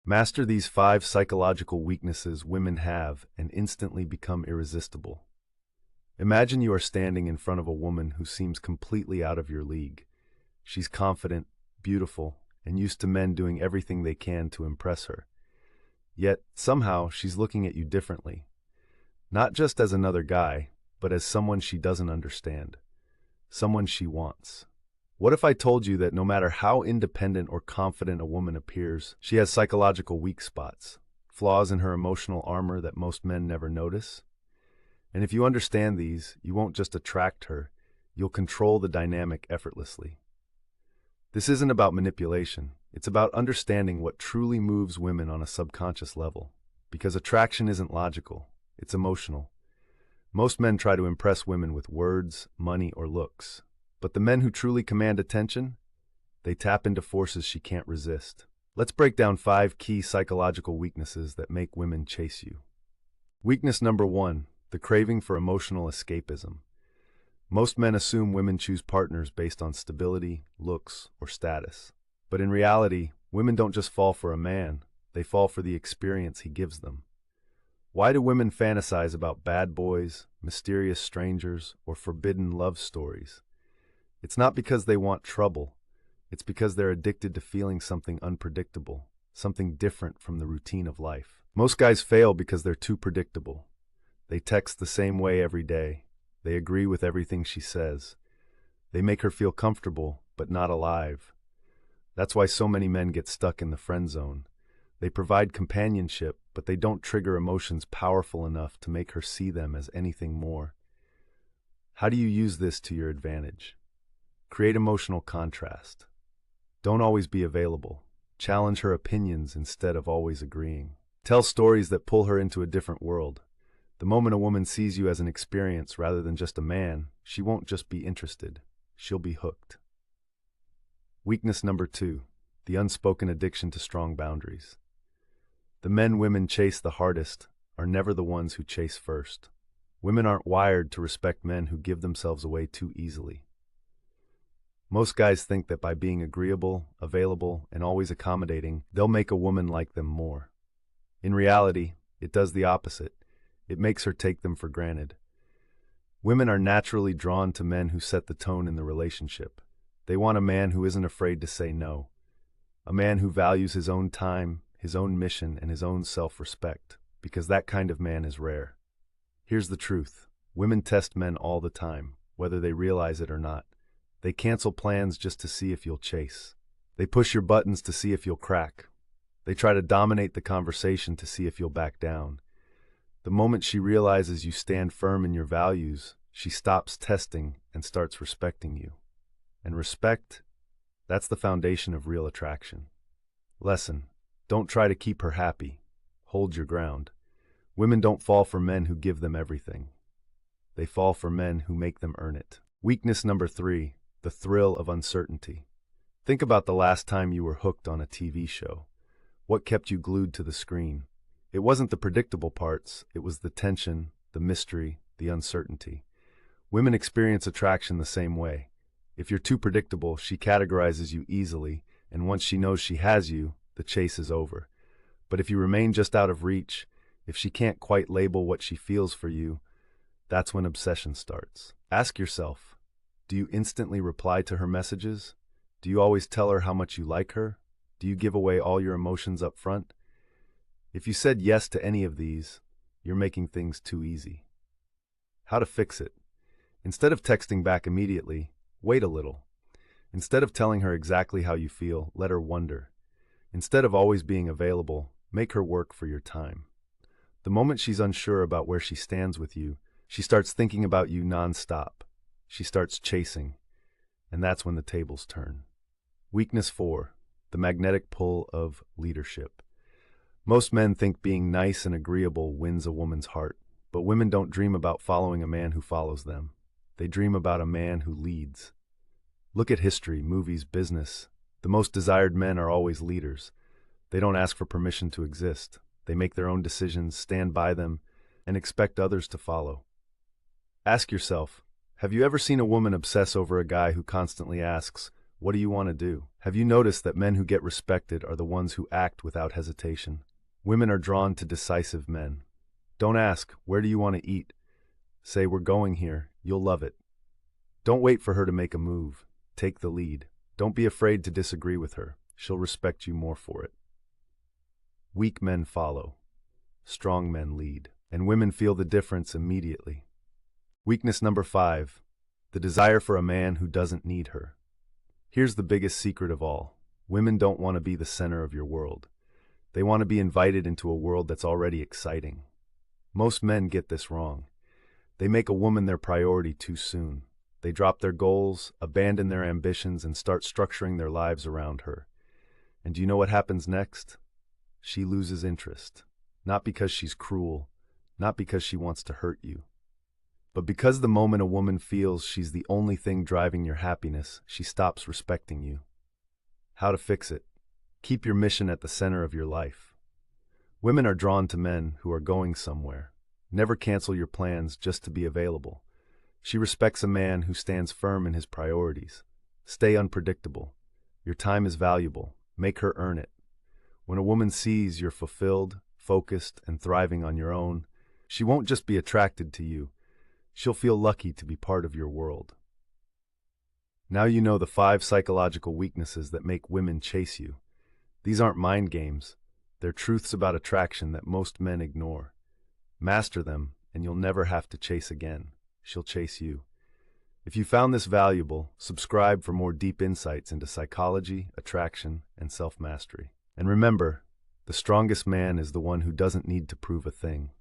Master these 5 psychological weaknesses women have and instantly become irresistible. Imagine you are standing in front of a woman who seems completely out of your league. She's confident, beautiful, and used to men doing everything they can to impress her. Yet, somehow, she's looking at you differently. Not just as another guy, but as someone she doesn't understand. Someone she wants. What if I told you that no matter how independent or confident a woman appears, she has psychological weak spots, flaws in her emotional armor that most men never notice? And if you understand these, you won't just attract her, you'll control the dynamic effortlessly. This isn't about manipulation, it's about understanding what truly moves women on a subconscious level. Because attraction isn't logical, it's emotional. Most men try to impress women with words, money, or looks. But the men who truly command attention, they tap into forces she can't resist. Let's break down 5 key psychological weaknesses that make women chase you. Weakness number 1, the craving for emotional escapism. Most men assume women choose partners based on stability, looks, or status. But in reality, women don't just fall for a man, they fall for the experience he gives them. Why do women fantasize about bad boys, mysterious strangers, or forbidden love stories? It's not because they want trouble. It's because they're addicted to feeling something unpredictable, something different from the routine of life. Most guys fail because they're too predictable. They text the same way every day. They agree with everything she says. They make her feel comfortable, but not alive. That's why so many men get stuck in the friend zone. They provide companionship, but they don't trigger emotions powerful enough to make her see them as anything more. How do you use this to your advantage? Create emotional contrast. Don't always be available. Challenge her opinions instead of always agreeing. Tell stories that pull her into a different world. The moment a woman sees you as an experience rather than just a man, she won't just be interested. She'll be hooked. Weakness number 2, the unspoken addiction to strong boundaries. The men women chase the hardest are never the ones who chase first. Women aren't wired to respect men who give themselves away too easily. Most guys think that by being agreeable, available, and always accommodating, they'll make a woman like them more. In reality, it does the opposite. It makes her take them for granted. Women are naturally drawn to men who set the tone in the relationship. They want a man who isn't afraid to say no. A man who values his own time, his own mission, and his own self-respect, because that kind of man is rare. Here's the truth. Women test men all the time, whether they realize it or not. They cancel plans just to see if you'll chase. They push your buttons to see if you'll crack. They try to dominate the conversation to see if you'll back down. The moment she realizes you stand firm in your values, she stops testing and starts respecting you. And respect, that's the foundation of real attraction. Lesson: don't try to keep her happy. Hold your ground. Women don't fall for men who give them everything. They fall for men who make them earn it. Weakness number 3, the thrill of uncertainty. Think about the last time you were hooked on a TV show. What kept you glued to the screen? It wasn't the predictable parts, it was the tension, the mystery, the uncertainty. Women experience attraction the same way. If you're too predictable, she categorizes you easily, and once she knows she has you, the chase is over. But if you remain just out of reach, if she can't quite label what she feels for you, that's when obsession starts. Ask yourself, do you instantly reply to her messages? Do you always tell her how much you like her? Do you give away all your emotions up front? If you said yes to any of these, you're making things too easy. How to fix it? Instead of texting back immediately, wait a little. Instead of telling her exactly how you feel, let her wonder. Instead of always being available, make her work for your time. The moment she's unsure about where she stands with you, she starts thinking about you nonstop. She starts chasing, and that's when the tables turn. Weakness 4, the magnetic pull of leadership. Most men think being nice and agreeable wins a woman's heart, but women don't dream about following a man who follows them. They dream about a man who leads. Look at history, movies, business. The most desired men are always leaders. They don't ask for permission to exist. They make their own decisions, stand by them, and expect others to follow. Ask yourself, have you ever seen a woman obsess over a guy who constantly asks, What do you want to do? Have you noticed that men who get respected are the ones who act without hesitation? Women are drawn to decisive men. Don't ask, where do you want to eat? Say, we're going here. You'll love it. Don't wait for her to make a move. Take the lead. Don't be afraid to disagree with her. She'll respect you more for it. Weak men follow. Strong men lead. And women feel the difference immediately. Weakness number 5. The desire for a man who doesn't need her. Here's the biggest secret of all. Women don't want to be the center of your world. They want to be invited into a world that's already exciting. Most men get this wrong. They make a woman their priority too soon. They drop their goals, abandon their ambitions, and start structuring their lives around her. And do you know what happens next? She loses interest. Not because she's cruel, not because she wants to hurt you, but because the moment a woman feels she's the only thing driving your happiness, she stops respecting you. How to fix it? Keep your mission at the center of your life. Women are drawn to men who are going somewhere. Never cancel your plans just to be available. She respects a man who stands firm in his priorities. Stay unpredictable. Your time is valuable. Make her earn it. When a woman sees you're fulfilled, focused, and thriving on your own, she won't just be attracted to you. She'll feel lucky to be part of your world. Now you know the 5 psychological weaknesses that make women chase you. These aren't mind games. They're truths about attraction that most men ignore. Master them, and you'll never have to chase again. She'll chase you. If you found this valuable, subscribe for more deep insights into psychology, attraction, and self-mastery. And remember, the strongest man is the one who doesn't need to prove a thing.